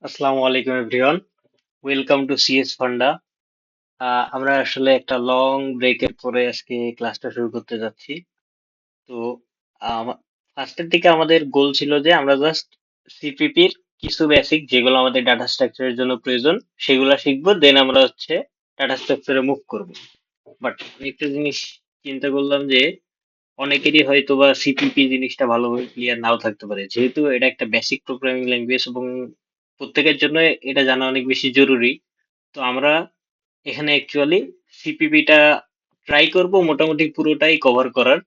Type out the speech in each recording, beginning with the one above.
আসসালামু আলাইকুম everyone, welcome to CS ফান্ডা। আমরা আসলে একটা লং ব্রেকের পরে আজকে ক্লাসটা শুরু করতে যাচ্ছি। তো ফার্স্টের দিকে আমাদের গোল ছিল যে আমরা জাস্ট সিপিপির কিছু বেসিক যেগুলো আমাদের ডাটা স্ট্রাকচারের জন্য প্রয়োজন সেগুলো শিখবো, দেন আমরা হচ্ছে ডাটা স্ট্রাকচারে মুভ করব। বাট আমি একটা জিনিস চিন্তা করলাম যে অনেকেরই হয়তো বা সিপিপি জিনিসটা ভালোভাবে ক্লিয়ার নাও থাকতে পারে, যেহেতু এটা একটা বেসিক প্রোগ্রামিং ল্যাঙ্গুয়েজ এবং প্রত্যেকের জন্য এটা জানা অনেক বেশি জরুরি। তো আমরা এখানে অ্যাকচুয়ালি সিপিপিটা ট্রাই করব মোটামুটি পুরোটাই কভার করার।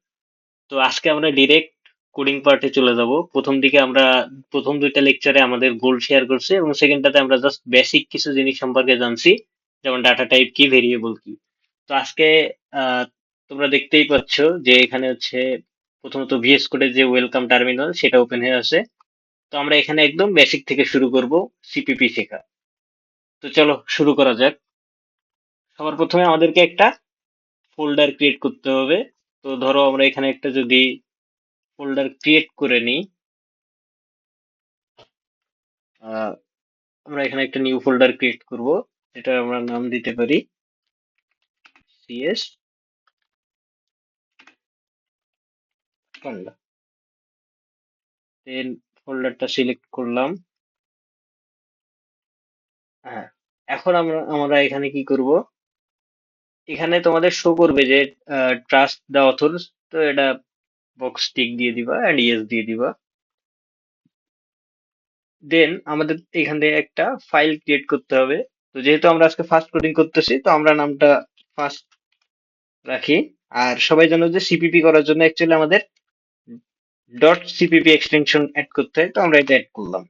তো আজকে আমরা ডিরেক্ট কোডিং পার্টে চলে যাব। প্রথম দিকে আমরা প্রথম দুইটা লেকচারে আমাদের গোল শেয়ার করছি এবং সেকেন্ডটাতে আমরা জাস্ট বেসিক কিছু জিনিস সম্পর্কে জানছি, যেমন ডাটা টাইপ কি, ভেরিয়েবল কি। তো আজকে আহ, তোমরা দেখতেই পাচ্ছ যে এখানে হচ্ছে প্রথমত ভিএস কোডের যে ওয়েলকাম টার্মিনাল সেটা ওপেন হয়ে আছে। তো আমরা এখানে একদম বেসিক থেকে শুরু করব সিপিপি শেখা। তো চলো শুরু করা যাক। সবার প্রথমে আমাদেরকে একটা ফোল্ডার ক্রিয়েট করতে হবে। তো ধরো আমরা এখানে একটা যদি ফোল্ডার ক্রিয়েট করে নিই, আহ, আমরা এখানে একটা নিউ ফোল্ডার ক্রিয়েট করব, যেটা আমরা নাম দিতে পারি সিএস ফান্ডা। দেন ফোল্ডারটা সিলেক্ট করলাম। হ্যাঁ, এখন আমরা আমরা এখানে কি করব, এখানে তোমাদের শো করবে যে ট্রাস্ট দা অথরস। তো এটা বক্স টিক দিয়ে দিবা এন্ড ইয়েস দিয়ে দিবা। দেন আমাদের এখান থেকে একটা ফাইল ক্রিয়েট করতে হবে। তো যেহেতু আমরা আজকে ফার্স্ট কোডিং করতেছি, তো আমরা নামটা ফার্স্ট রাখি। আর সবাই জানো যে সিপিপি করার জন্য অ্যাকচুয়ালি আমাদের ডট সিপিপি এক্সটেনশন অ্যাড করতে হয়, তো আমরা এটা অ্যাড করলাম।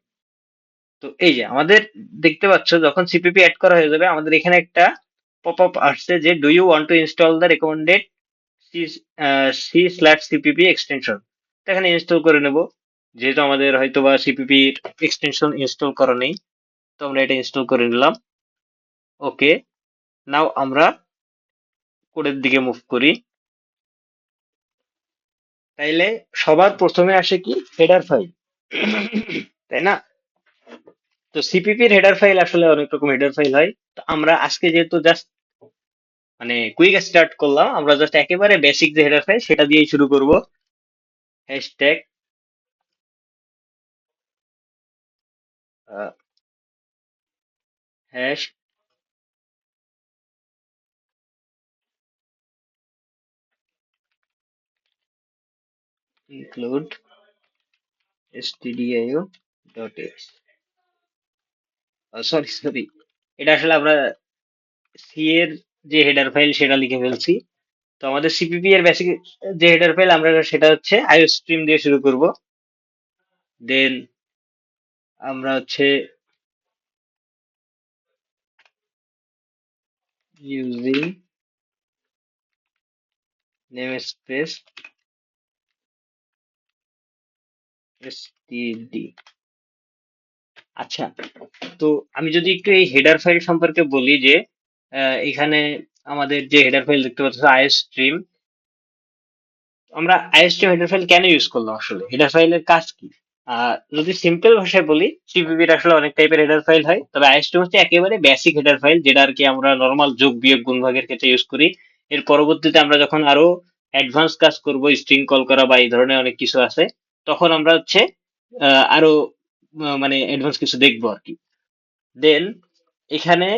তো এই যে আমাদের দেখতে পাচ্ছ যখন সিপিপি অ্যাড করা হয়ে যাবে, আমাদের এখানে একটা পপ আপ আসছে যে do you want to install the recommended C C slash CPP extension. তো এখানে ইনস্টল করে নেব, যেহেতু আমাদের হয়তো বা সিপিপি এক্সটেনশন ইনস্টল করা নেই। তো আমরা এটা ইনস্টল করে নিলাম। ওকে, নাও আমরা কোডের দিকে মুভ করি। তাইলে সবার প্রথমে আসে কি, হেডার ফাইল, তাই না? তো সিপিপির হেডার ফাইল আসলে অনেক রকম হেডার ফাইল হয়। তো আমরা আজকে যেহেতু জাস্ট মানে কুইক স্টার্ট করলাম, আমরা জাস্ট একেবারে বেসিক যে হেডার ফাইল সেটা দিয়েই শুরু করব। Hashtag hash include stdio dot x, sorry sorry, এটা আসলে আমরা সি এর যে হেডার ফাইল সেটা লিখে ফেলছি। তো আমাদের সিপিপি এর বেসিক যে হেডার ফাইল আমরা সেটা হচ্ছে আইওস্ট্রিম দিয়ে শুরু করব। দেন আমরা হচ্ছে ইউজিং নেম স্পেস std। আচ্ছা, তো আমি যদি একটু এই হেডার ফাইল সম্পর্কে বলি যে এখানে আমাদের যে হেডার ফাইল দেখতে পাচ্ছ আইওস্ট্রিম, আমরা আইওস্ট্রিম হেডার ফাইল কেন ইউজ করলাম, আসলে হেডার ফাইলের কাজ কি? যদি সিম্পল ভাষায় বলি, সিপিপির আসলে অনেক টাইপের হেডার ফাইল হয়, তবে আইওস্ট্রিম হচ্ছে একেবারে বেসিক হেডার ফাইল, যেটা আর কি আমরা নর্মাল যোগ বিয়োগ গুণ ভাগের ক্ষেত্রে ইউজ করি। এর পরবর্তীতে আমরা যখন আরো অ্যাডভান্স কাজ করব, স্ট্রিং কল করা বা এই ধরনের অনেক কিছু আছে, তখন আমরা হচ্ছে আরো মানে অ্যাডভান্স কিছু দেখবো আর কি। দেন এখানে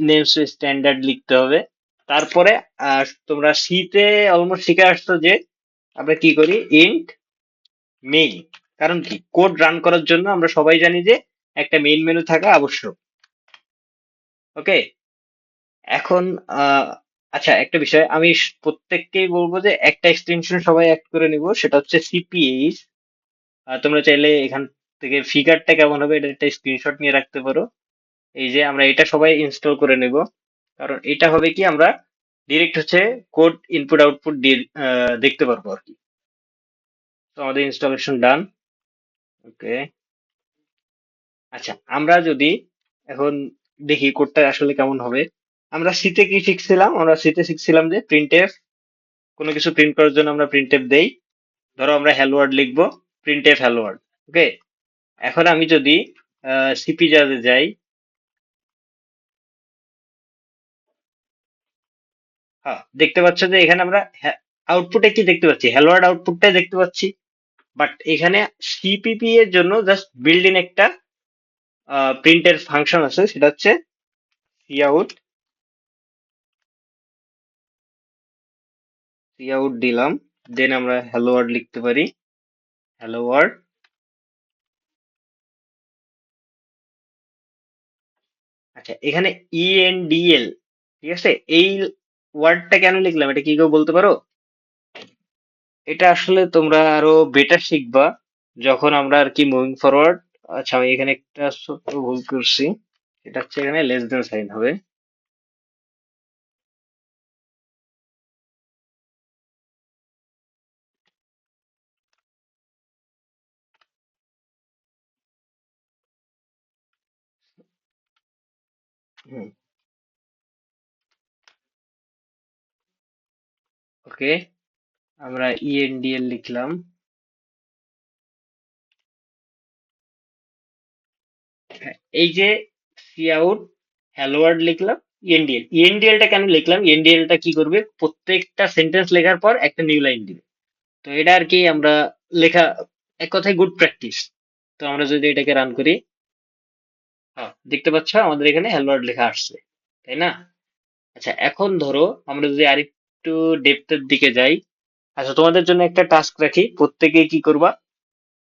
নেম স্ট্যান্ডার্ড লিখতে হবে। তারপরে তোমরা সিতে অলমোস্ট শিখে আসছো যে আমরা কি করি, ইন্ট মেইন। কারণ কি, কোড রান করার জন্য আমরা সবাই জানি যে একটা মেইন মেনু থাকা আবশ্যক। ওকে, এখন আহ, আচ্ছা একটা বিষয় আমি প্রত্যেককেই বলবো যে একটা এক্সটেনশন সবাই অ্যাড করে নিব, সেটা হচ্ছে সিপিএইচ। তোমরা চাইলে এখান থেকে ফিগারটা কেমন হবে এটা একটা স্ক্রিনশট নিয়ে রাখতে পারো। এই যে আমরা এটা সবাই ইনস্টল করে নেব, কারণ এটা হবে কি আমরা ডিরেক্ট হচ্ছে কোড ইনপুট আউটপুট দিয়ে দেখতে পারবো আর কি। তো আমাদের ইনস্টলেশন ডান। ওকে, আচ্ছা আমরা যদি এখন দেখি কোডটা আসলে কেমন হবে। আমরা সিতে কি শিখছিলাম, আমরা সিতে শিখছিলাম যে প্রিন্টএফ, কোনো কিছু প্রিন্ট করার জন্য আমরা প্রিন্টএফ দেই। ধরো আমরা হ্যালো ওয়ার্ল্ড লিখবো, প্রিন্টএফ হ্যালো ওয়ার্ল্ড। ওকে, এখন আমি যদি সিপি যাতে যাই। হ্যাঁ, দেখতে পাচ্ছ যে এখানে আমরা আউটপুটে কি দেখতে পাচ্ছি, হ্যালো ওয়ার্ল্ড আউটপুটটাই দেখতে পাচ্ছি। বাট এখানে সিপিপি এর জন্য জাস্ট বিল্ড ইন একটা প্রিন্টের ফাংশন আছে, সেটা হচ্ছে সিআউট। সিআউট দিলাম, দেন আমরা হ্যালো ওয়ার্ল্ড লিখতে পারি, হ্যালো ওয়ার্ল্ড। আচ্ছা, এখানে ইএনডিএল, ঠিক আছে, এই ওয়ার্ডটা কেন লিখলাম, এটা কি কেউ বলতে পারো? এটা আসলে তোমরা আরো বেটার শিখবা যখন আমরা আর কি মুভিং ফরওয়ার্ড। আচ্ছা, আমি এখানে একটা ছোট্ট ভুল করছি, এটা হচ্ছে এখানে লেস দেন সাইন হবে। হুম, ওকে, আমরা ইএনডিএল লিখলাম। হ্যাঁ, এই যে সি আউট হ্যালো ওয়ার্ল্ড লিখলাম, ইএনডিএল, ইএনডিএলটা কেন লিখলাম, ইএনডিএলটা কি করবে, প্রত্যেকটা সেন্টেন্স লেখার পর একটা নিউ লাইন দিবে। তো এটা আর কি আমরা লেখা, এক কথায় গুড প্র্যাকটিস। তো আমরা যদি এটাকে রান করি, হ্যাঁ দেখতে পাচ্ছ আমাদের এখানে হ্যালো ওয়ার্ল্ড লেখা আসছে, তাই না? আচ্ছা, এখন ধরো আমরা যদি আরেকটু ডেপথের দিকে যাই। আচ্ছা, তোমাদের জন্য একটা টাস্ক রাখি, প্রত্যেকে কি করবা,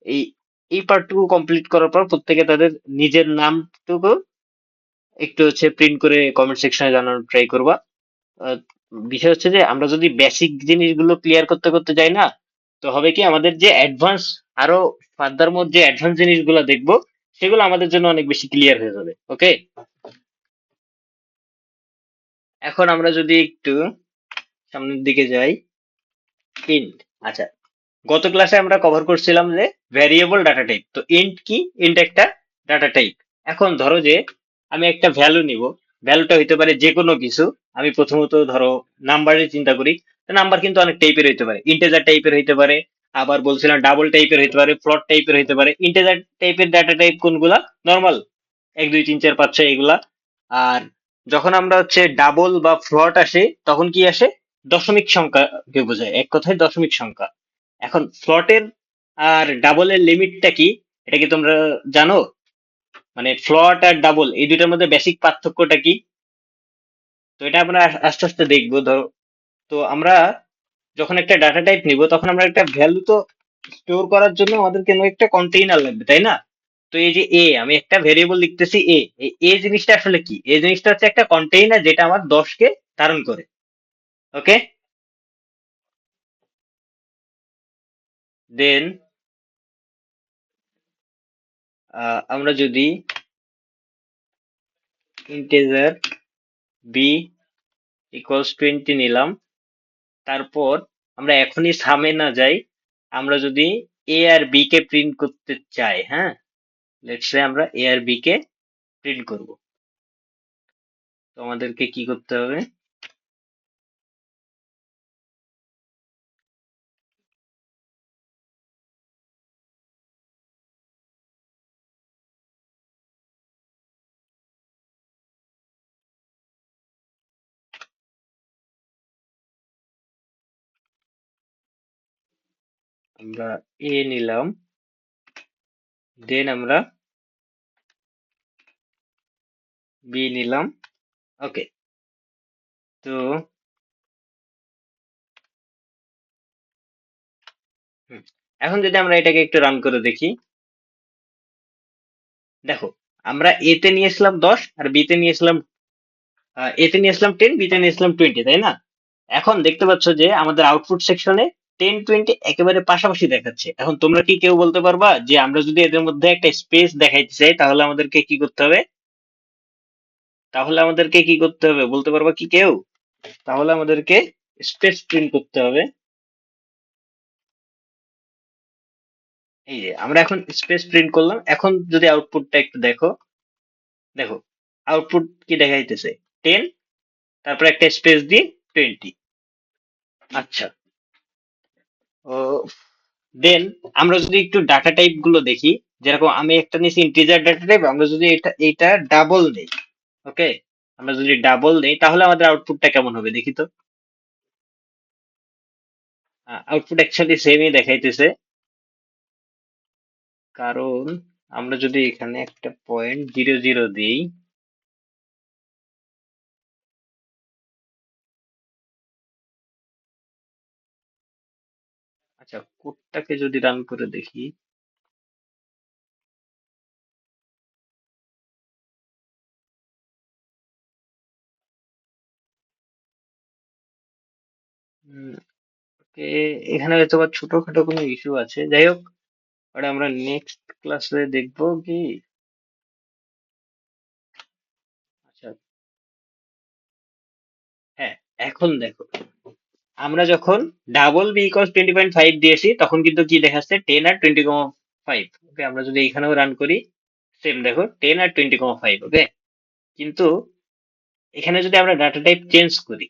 এই এই পার্টটুকু কমপ্লিট করার পর প্রত্যেকে তাদের নিজের নামটুকু একটু হচ্ছে প্রিন্ট করে কমেন্ট সেকশনে জানানোর ট্রাই করবা। আহ, বিষয় হচ্ছে যে আমরা যদি বেসিক জিনিসগুলো ক্লিয়ার করতে করতে যাই না, তো হবে কি আমাদের যে অ্যাডভান্স, আরো ফার্দার মোর যে অ্যাডভান্স জিনিসগুলো দেখবো, সেগুলো আমাদের জন্য অনেক বেশি ক্লিয়ার হয়ে যাবে। ওকে, এখন আমরা যদি একটু সামনের দিকে যাই, ইন্ট। আচ্ছা, গত ক্লাসে আমরা কভার করছিলাম যে ভ্যারিয়েবল ডাটা টাইপ। তো ইন্ট কি, ইন্ট একটা ডাটা টাইপ। এখন ধরো যে আমি একটা ভ্যালু নিব, ভ্যালুটা হইতে পারে যে কোনো কিছু। আমি প্রথমত ধরো নাম্বারের চিন্তা করি, নাম্বার কিন্তু অনেক টাইপের হইতে পারে, ইন্টেজার টাইপের হইতে পারে, আবার বলছিলাম ডাবল টাইপের হইতে পারে, ফ্লোট টাইপের হইতে পারে। ইন্টেজার টাইপের ডাটা টাইপ কোনগুলা, নর্মাল 1 2 3 4 5 6 এগুলা। আর যখন আমরা হচ্ছে ডাবল বা ফ্লোট আসে, তখন কি আসে, দশমিক সংখ্যাকে বোঝায়, এক কথায় দশমিক সংখ্যা। এখন ফ্লটের আর ডাবলের লিমিটটা কি, এটা কি তোমরা জানো? মানে ফ্লট আর ডাবল এই দুইটার মধ্যে বেসিক পার্থক্যটা কি? তো এটা আমরা আস্তে আস্তে দেখবো। ধরো, তো আমরা যখন একটা ডাটা টাইপ নিব, তখন আমরা একটা ভ্যালু তো স্টোর করার জন্য আমাদের কেন একটা কন্টেইনার লাগবে, তাই না? তো এই যে এ, আমি একটা ভেরিয়েবল লিখতেছি এ, এ জিনিসটা আসলে কি, এ জিনিসটা হচ্ছে একটা কন্টেইনার যেটা আমার 10কে ধারণ করে। ওকে, দেন আমরা যদি ইন্টেজার বি ইকুয়ালস 20 নিলাম, তারপর আমরা এখনই সামে না যাই, আমরা যদি এ আর বি কে প্রিন্ট করতে চাই, হ্যাঁ, লেটস সে আমরা এ আর বি কে প্রিন্ট করব। তো আমাদেরকে কি করতে হবে, আমরা এ নিলাম, দেন আমরা বি নিলাম। ওকে, তো হুম, এখন যদি আমরা এটাকে একটু রান করে দেখি, দেখো আমরা এ তে নিয়েছিলাম 10 আর বি তে নিয়েছিলাম, এ তে নিয়েছিলাম 10, বি তে নিয়েছিলাম 20, তাই না? এখন দেখতে পাচ্ছ যে আমাদের আউটপুট সেকশনে 10 20 একেবারে পাশাপাশি দেখাচ্ছে। এখন তোমরা কি কেউ বলতে পারবা যে আমরা যদি এদের মধ্যে একটা স্পেস দেখাইতে চাই, তাহলে আমাদেরকে কি করতে হবে, তাহলে আমাদেরকে কি করতে হবে বলতে পারবা কি কেউ? তাহলে আমাদেরকে স্পেস প্রিন্ট করতে হবে। এই যে আমরা এখন স্পেস প্রিন্ট করলাম, এখন যদি আউটপুটটা একটু দেখো, দেখো আউটপুট কি দেখাইতেছে, 10, তারপর একটা স্পেস দিয়ে 20। আচ্ছা, ও, দেন আমরা যদি একটু ডাটা টাইপ গুলো দেখি, যেরকম আমি একটা নিয়েছি ইন্টিজার ডাটা টাইপ, আমরা যদি এটা ডাবল নেই, ওকে, আমরা যদি ডাবল নেই তাহলে আমাদের আউটপুটটা কেমন হবে দেখি তো। আউটপুট অ্যাকচুয়ালি সেমই দেখাইতেছে, কারণ আমরা যদি এখানে একটা 0.00 দিই, আচ্ছা কোডটাকে যদি রান করে দেখি, উম, এখানে হয়তো বা ছোটখাটো কোনো ইস্যু আছে, যাই হোক ওটা আমরা নেক্সট ক্লাসে দেখবো কি। আচ্ছা, হ্যাঁ, এখন দেখো, আমরা যখন ডাবল বি ইকস 20.5 দিয়েছি তখন কিন্তু কি দেখাচ্ছে, 10 আর 20,5। ওকে, আমরা যদি এখানেও রান করি, সেম দেখো 10 আর 20,5। ওকে, কিন্তু এখানে যদি আমরা ডাটা টাইপ চেঞ্জ করি,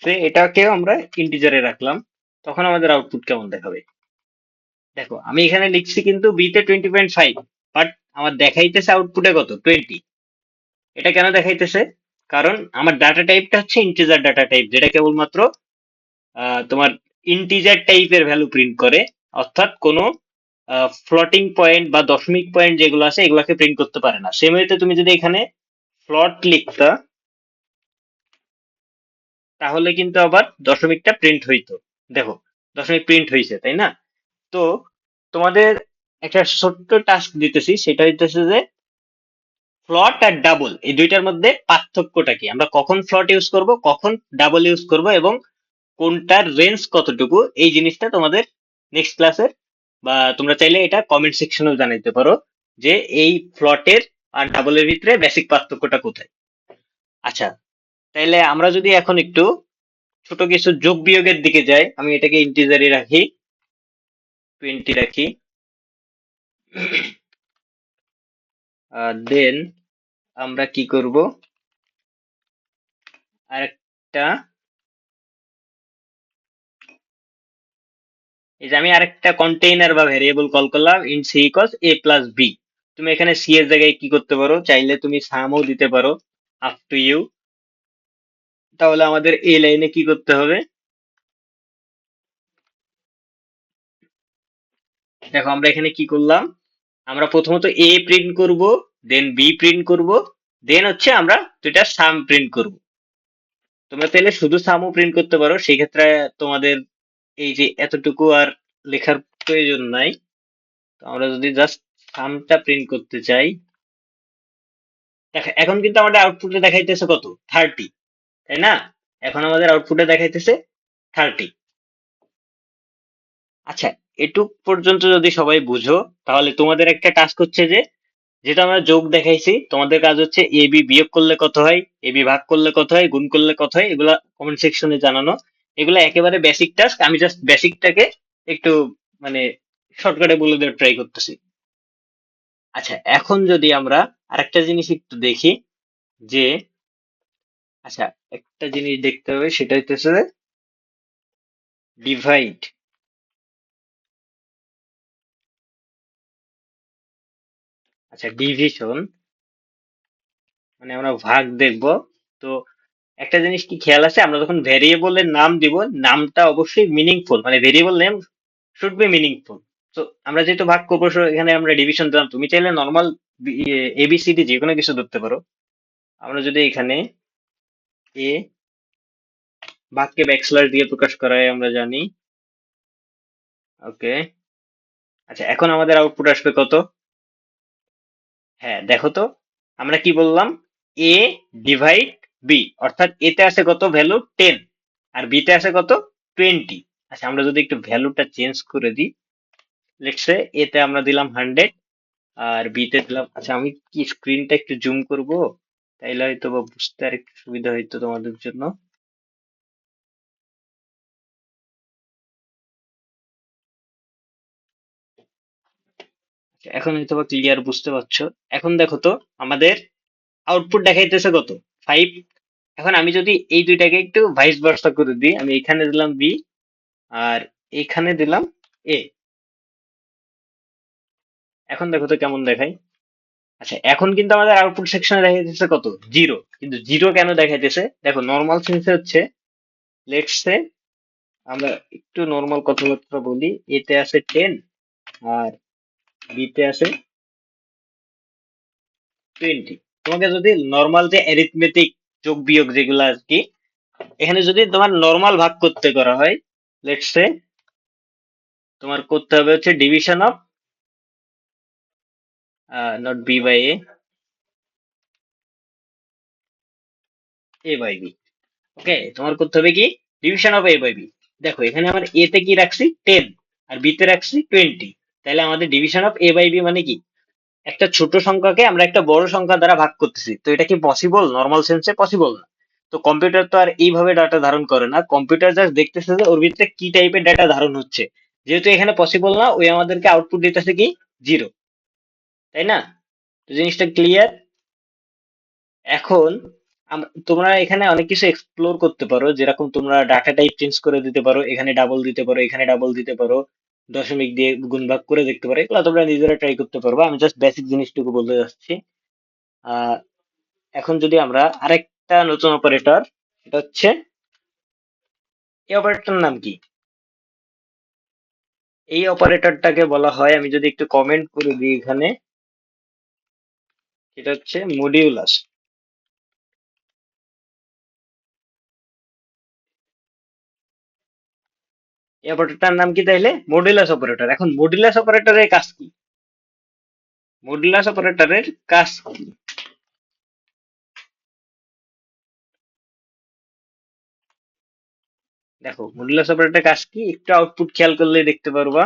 সে এটাকেও আমরা ইন্টিজারে রাখলাম, তখন আমাদের আউটপুট কেমন দেখাবে দেখো। আমি এখানে লিখছি কিন্তু বি তে 20.5, বাট আমার দেখাইতেছে আউটপুটে কত, 20। এটা কেন দেখাইতেছে, কারণ আমার ডাটা টাইপটা হচ্ছে ইন্টিজার ডাটা টাইপ, যেটা কেবলমাত্র তোমার ইন্টিজার টাইপের ভ্যালু প্রিন্ট করে, অর্থাৎ কোনো ফ্লোটিং পয়েন্ট বা দশমিক পয়েন্ট যেগুলো আছে এগুলাকে প্রিন্ট করতে পারে না। সেম ওয়েতে তুমি যদি এখানে ফ্লট লিখতা, তাহলে কিন্তু আবার দশমিকটা প্রিন্ট হইতো। দেখো, দশমিক প্রিন্ট হয়েছে, তাই না? তো তোমাদের একটা ছোট্ট টাস্ক দিতেছি, সেটা হইতেছে যে ফ্লট আর ডাবল এই দুইটার মধ্যে পার্থক্যটা কি, আমরা কখন ফ্লট ইউজ করব, কখন ডাবল ইউজ করব, এবং কোনটার রেঞ্জ কতটুকু, এই জিনিসটা তোমাদের নেক্সট ক্লাসে, বা তোমরা চাইলে এটা কমেন্ট সেকশনেও জানাইতে পারো যে এই ফ্লটের আর ডাবলের ভিতরে বেসিক পার্থক্যটা কোথায়। আচ্ছা, তাইলে আমরা যদি এখন একটু ছোট কিছু যোগ বিয়োগের দিকে যাই, আমি এটাকে ইন্টিজারই রাখি, 20 রাখি, দেন আমরা কি করব, আরেকটা, এই যে আমি আরেকটা কন্টেইনার বা ভেরিয়েবল কল করলাম, int C equals A plus B. তুমি এখানে সি এর জায়গায় কি করতে পারো, চাইলে তুমি সামও দিতে পারো, আপ টু ইউ। তাহলে আমাদের এই লাইনে কি করতে হবে, দেখো আমরা এখানে কি করলাম, আমরা প্রথমত এ প্রিন্ট করব, দেন বি প্রিন্ট করব, দেন হচ্ছে আমরা দুইটা সাম প্রিন্ট করব। তোমরা চাইলে শুধু সামও প্রিন্ট করতে পারো, সেই ক্ষেত্রে তোমাদের এই যে এতটুকু আর লেখার প্রয়োজন নাই। তো আমরা যদি জাস্ট সামটা প্রিন্ট করতে চাই, এখন কিন্তু আমাদের আউটপুটে দেখাইতেছে কত, 30, তাই না? এখন আমাদের আউটপুটে দেখাইতেছে 30। আচ্ছা, এটুক পর্যন্ত যদি সবাই বুঝো, তাহলে তোমাদের একটা টাস্ক হচ্ছে যে, যেটা আমরা যোগ দেখাইছি, তোমাদের কাজ হচ্ছে এ বি বিয়োগ করলে কত হয়, এ বি ভাগ করলে কত হয়, গুণ করলে কত হয়, এগুলা কমেন্ট সেকশনে জানানো। এগুলা একেবারে বেসিক টাস্ক, আমি জাস্ট বেসিকটাকে একটু মানে শর্টকাটে বলে দেওয়ার ট্রাই করতেছি। আচ্ছা, এখন যদি আমরা আরেকটা জিনিস একটু দেখি, যে আচ্ছা, একটা জিনিস দেখতে হবে, সেটা হইতেছে ডিভাইড। আচ্ছা, ডিভিশন মানে আমরা ভাগ দেখব। তো একটা জিনিস কি খেয়াল আছে, আমরা যখন ভেরিয়েবলের নাম দিব, নামটা অবশ্যই মিনিংফুল, মানে variable name should be meaningful. তো আমরা যেহেতু ভাগ করবো, এখানে আমরা ডিভিশন দিলাম, তুমি চাইলে নর্মাল এবিসিডি যে কোনো কিছু ধরতে পারো। আমরা যদি এখানে এ ভাগকে ব্যাকস্ল্যাশ দিয়ে প্রকাশ করা হয় আমরা জানি, ওকে। আচ্ছা, এখন আমাদের আউটপুট আসবে কত, হ্যাঁ দেখো তো, আমরা কি বললাম, এ ডিভাইড বি, অর্থাৎ এতে আছে কত ভ্যালু, 10, আর বিতে আছে কত, 20। আচ্ছা, আমরা যদি একটু ভ্যালুটা চেঞ্জ করে দিই, লেটস সে এতে আমরা দিলাম 100, আর বিতে দিলাম, আচ্ছা আমি কি স্ক্রিনটা একটু জুম করব, তাইলে হয়তো বা বুঝতে আর একটু সুবিধা হইতো তোমাদের জন্য। আচ্ছা, এখন হয়তো বা ক্লিয়ার বুঝতে পারছো। এখন দেখো তো, আমাদের আউটপুট দেখাইতেছে কত, 5। এখন আমি যদি এই দুইটাকে একটু ভাইস ভার্সা করে দিই, আমি এখানে দিলাম বি, আর এখানে দিলাম এ, এখন দেখো তো কেমন দেখায়। আচ্ছা, এখন কিন্তু আমাদের আউটপুট সেকশনে দেখা যাচ্ছে কত, জিরো। কিন্তু জিরো কেন দেখাইতেছে দেখো, নর্মাল সেন্সে হচ্ছে, লেটস সে আমরা একটু নর্মাল কথাবার্তা বলি, এতে আছে 10 আর বিতে আছে 20। তোমাকে যদি নর্মাল যে অ্যারিথমেটিক যোগ বিয়োগ যেগুলো আর কি, এখানে যদি তোমার নর্মাল ভাগ করতে করা হয়, লেটস সে তোমার করতে হবে হচ্ছে division of, not B by A by B. Okay, তোমার করতে হবে কি, division of A by B. দেখো এখানে আমার এ তে কি রাখছি, 10, আর বি তে রাখছি 20। তাহলে আমাদের division of A by B মানে কি, একটা ছোট সংখ্যাকে আমরা একটা বড় সংখ্যা দ্বারা ভাগ করতেছি। তো এটা কি পসিবল? নর্মাল সেন্সে পসিবল না। তো কম্পিউটার তো আর এইভাবে ডাটা ধারণ করে না, কম্পিউটার জাস্ট দেখতেছে যে ওর ভিতরে কি টাইপের ডাটা ধারণ হচ্ছে। যেহেতু এখানে পসিবল না, ওই আমাদেরকে আউটপুট দিতেছে কি, জিরো। তাই না? তো জিনিসটা ক্লিয়ার। এখন তোমরা এখানে অনেক কিছু এক্সপ্লোর করতে পারো, যেরকম তোমরা ডাটা টাইপ চেঞ্জ করে দিতে পারো, এখানে ডাবল দিতে পারো, এখানে ডাবল দিতে পারো, দশমিক দিয়ে গুণ ভাগ করে দেখতে পারো। এগুলো তোমরা নিজেরা ট্রাই করতে পারবে, আমি জাস্ট বেসিক জিনিসটুকু বলতে যাচ্ছি। আহ এখন যদি আমরা আরেকটা নতুন অপারেটর, এটা হচ্ছে, এই অপারেটর নাম কি, এই অপারেটরটাকে বলা হয়, আমি যদি একটু কমেন্ট করে দিই এখানে, এটা হচ্ছে মডিউলাস। এই অপারেটরটার নাম কি তাইলে, মডুলাস অপারেটর। এখন মডুলাস অপারেটরের কাজ কি, মডুলাস অপারেটরের কাজ কি? দেখো মডুলাস অপারেটরের কাজ কি, একটু আউটপুট খেয়াল করলে দেখতে পারবা।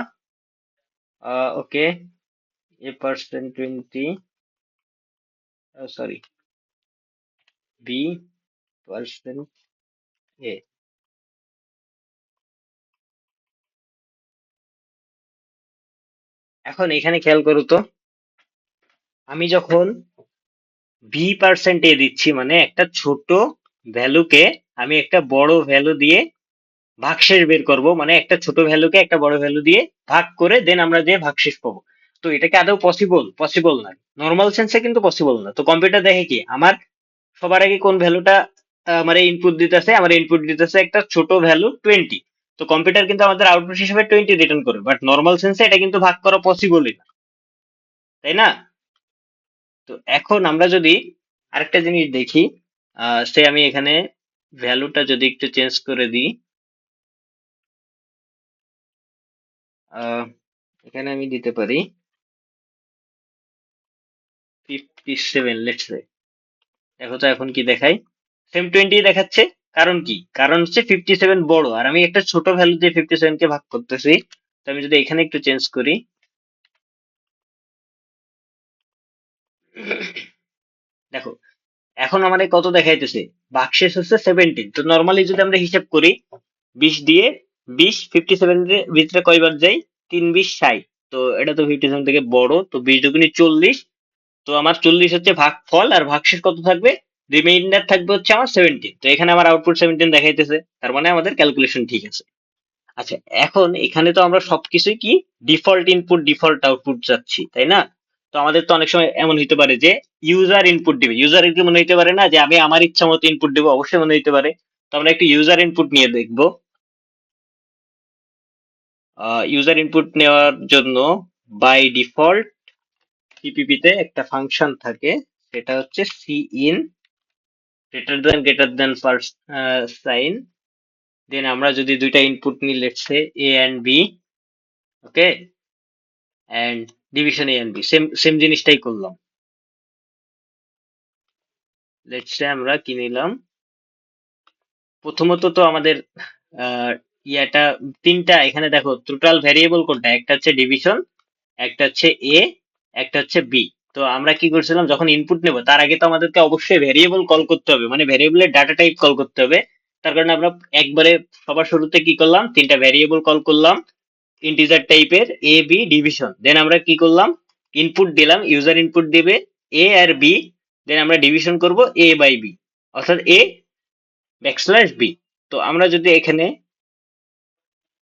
ওকে, এ পার্সেন্ট 20, সরি, বি পার্সেন্ট এ। এখন এখানে খেয়াল করো তো, আমি যখন বি পার্সেন্ট এ দিচ্ছি, মানে একটা ছোট ভ্যালুকে আমি একটা বড় ভ্যালু দিয়ে ভাগশেষ বের করব, মানে একটা ছোট ভ্যালুকে একটা বড় ভ্যালু দিয়ে ভাগ করে দেন আমরা যে ভাগশেষ পাবো। তো এটা কি আদৌ পসিবল? পসিবল না, নর্মাল সেন্সে কিন্তু পসিবল না। তো কম্পিউটার দেখে কি, আমার সবার আগে কোন ভ্যালুটা আমার ইনপুট দিতেছে, আমার ইনপুট দিতেছে একটা ছোট ভ্যালু 20। তো কম্পিউটার কিন্তু আমাদের আউটপুট হিসেবে 20 রিটার্ন করবে, বাট নর্মাল সেন্সে এটা কিন্তু ভাগ করা পসিবলই না, তাই না? তো এখন আমরা যদি আরেকটা জিনিস দেখি, সে আমি এখানে ভ্যালুটা যদি একটু চেঞ্জ করে দিই, আহ, এখানে আমি দিতে পারি 57, লেটস সে। দেখো তো এখন কি দেখায়, সেম 20 দেখাচ্ছে। কারণ কি, কারণ হচ্ছে 57 বড়, আর আমি একটা ছোট ভ্যালু দিয়ে 57 কে ভাগ করতেছি। তো আমি যদি এখানে একটু চেঞ্জ করি, দেখো এখন আমাদের কত দেখাইতেছে, ভাগশেষ হচ্ছে 17। তো নর্মালি যদি আমরা হিসাব করি, 20 দিয়ে 20 57 এর ভিতরে কয়বার যায়, 3 20 60। তো এটা তো 57 থেকে বড়, তো 20 দুগুণে 40। তো আমার 40 হচ্ছে ভাগফল, আর ভাগশেষ কত থাকবে, রিমাইন্ডার থাকবে হচ্ছে আমার 17। তো এখানে আমার আউটপুট 17 দেখাইতেছে, তার মানে আমাদের ক্যালকুলেশন ঠিক আছে। আচ্ছা, এখন এখানে তো আমরা সবকিছুই কি, ডিফল্ট ইনপুট ডিফল্ট আউটপুট যাচ্ছি, তাই না? তো আমাদের তো অনেক সময় এমন হইতে পারে যে ইউজার ইনপুট দিবে, ইউজার কি মনে হইতে পারে না যে আমি আমার ইচ্ছা মতো ইনপুট দেবো, অবশ্যই মনে হইতে পারে। তো আমরা একটু ইউজার ইনপুট নিয়ে দেখবো। ইউজার ইনপুট নেওয়ার জন্য বাই ডিফল্ট সিপিপি তে একটা ফাংশন থাকে, সেটা হচ্ছে C in greater than first sign. Then আমরা যদি দুইটা ইনপুট নিই, let's say A and B, okay, and division A and B, same same জিনিসটাই করলাম। লেটস সে আমরা কি নিলাম, প্রথমত তো আমাদের আহ, ইয়াটা তিনটা, এখানে দেখো টোটাল ভ্যারিয়েবল কোনটা, একটা হচ্ছে ডিভিশন, একটা হচ্ছে এ, একটা হচ্ছে বি। তো আমরা কি করছিলাম, যখন ইনপুট নেব তার আগে তো আমাদেরকে অবশ্যই ভ্যারিয়েবল কল করতে হবে, মানে ভ্যারিয়েবলের ডাটা টাইপ কল করতে হবে। তার কারণে আমরা একবারে সবার শুরুতে কি করলাম, তিনটা ভ্যারিয়েবল কল করলাম ইন্টিজার টাইপের, এ বি ডিভিশন। দেন আমরা কি করলাম, ইনপুট দিলাম, ইউজার ইনপুট দিবে এ আর বি। দেন আমরা ডিভিশন করব এ বাই বি, অর্থাৎ এ ব্যাকস্ল্যাশ বি। তো আমরা যদি এখানে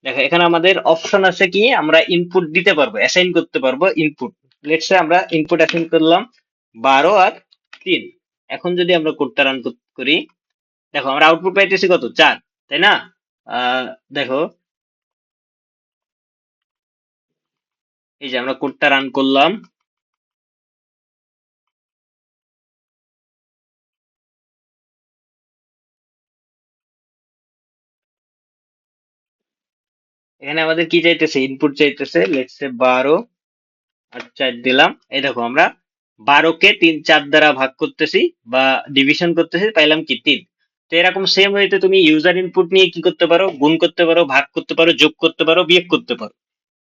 দেখো, এখানে আমাদের অপশন আছে কি, আমরা ইনপুট দিতে পারবো, অ্যাসাইন করতে পারবো ইনপুট। লেটস সে আমরা ইনপুট অ্যাসাইন করলাম 12 আর 3। এখন যদি আমরা কোডটা রান করি, দেখো আমরা আউটপুট পাইতেছি কত, 4, তাই না? আহ, দেখো এই যে আমরা কোডটা রান করলাম, এখানে আমাদের কি চাইতেছে, ইনপুট চাইতেছে লেটস সে 12 আর 4 দিলাম। এই দেখো আমরা 12 কে 3 4 দ্বারা ভাগ করতেছি বা ডিভিশন করতেছি, পাইলাম কি 3। তো এরকম সেম ওয়েতে তুমি ইউজার ইনপুট নিয়ে কি করতে পারো, গুণ করতে পারো, ভাগ করতে পারো, যোগ করতে পারো, বিয়োগ করতে পারো।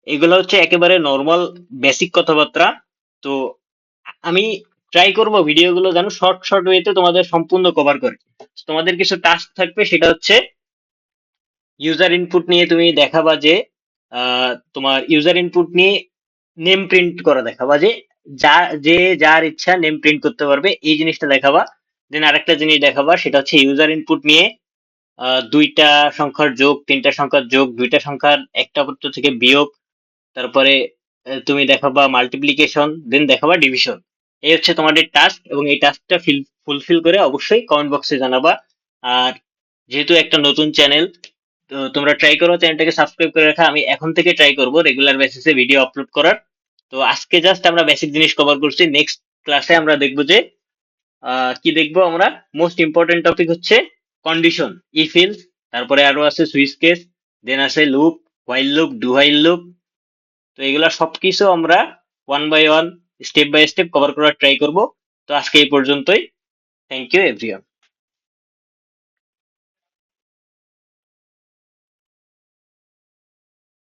এগুলো হচ্ছে একেবারে নর্মাল বেসিক কথাবার্তা। তো আমি ট্রাই করব ভিডিওগুলো যেন শর্ট শর্ট ওয়েতে তোমাদের সম্পূর্ণ কভার করে। তোমাদের কিছু টাস্ক থাকবে, সেটা হচ্ছে ইউজার ইনপুট নিয়ে তুমি দেখাবা যে তোমার ইউজার ইনপুট নিয়ে নেম প্রিন্ট করা দেখাবা, যে যা যে যার ইচ্ছা নেম প্রিন্ট করতে পারবে, এই জিনিসটা দেখাবা। দেন আরেকটা জিনিস দেখাবা, সেটা হচ্ছে ইউজার ইনপুট নিয়ে দুইটা সংখ্যার যোগ, তিনটা সংখ্যার যোগ, দুইটা সংখ্যার একটা পত্র থেকে বিয়োগ, তারপরে তুমি দেখাবা মাল্টিপ্লিকেশন, দেন দেখাবা ডিভিশন। এই হচ্ছে তোমাদের টাস্ক, এবং এই টাস্কটা ফুলফিল করে অবশ্যই কমেন্ট বক্সে জানাবা। আর যেহেতু একটা নতুন চ্যানেল, তো তোমরা ট্রাই করো চ্যানেলটাকে সাবস্ক্রাইব করে রাখা। আমি এখন থেকে ট্রাই করব রেগুলার বেসিসে ভিডিও আপলোড করার। তো আজকে জাস্ট আমরা বেসিক জিনিস কভার করছি। নেক্সট ক্লাসে আমরা দেখবো যে কি দেখবো আমরা, মোস্ট ইম্পর্টেন্ট টপিক হচ্ছে কন্ডিশন, ইফ ইলস, তারপরে আরো আছে সুইচ কেস, দেন আছে loop, while loop, do while loop. তো এগুলা সবকিছু আমরা one by one, step by step cover করার ট্রাই করব। তো আজকে এই পর্যন্তই। Thank you everyone.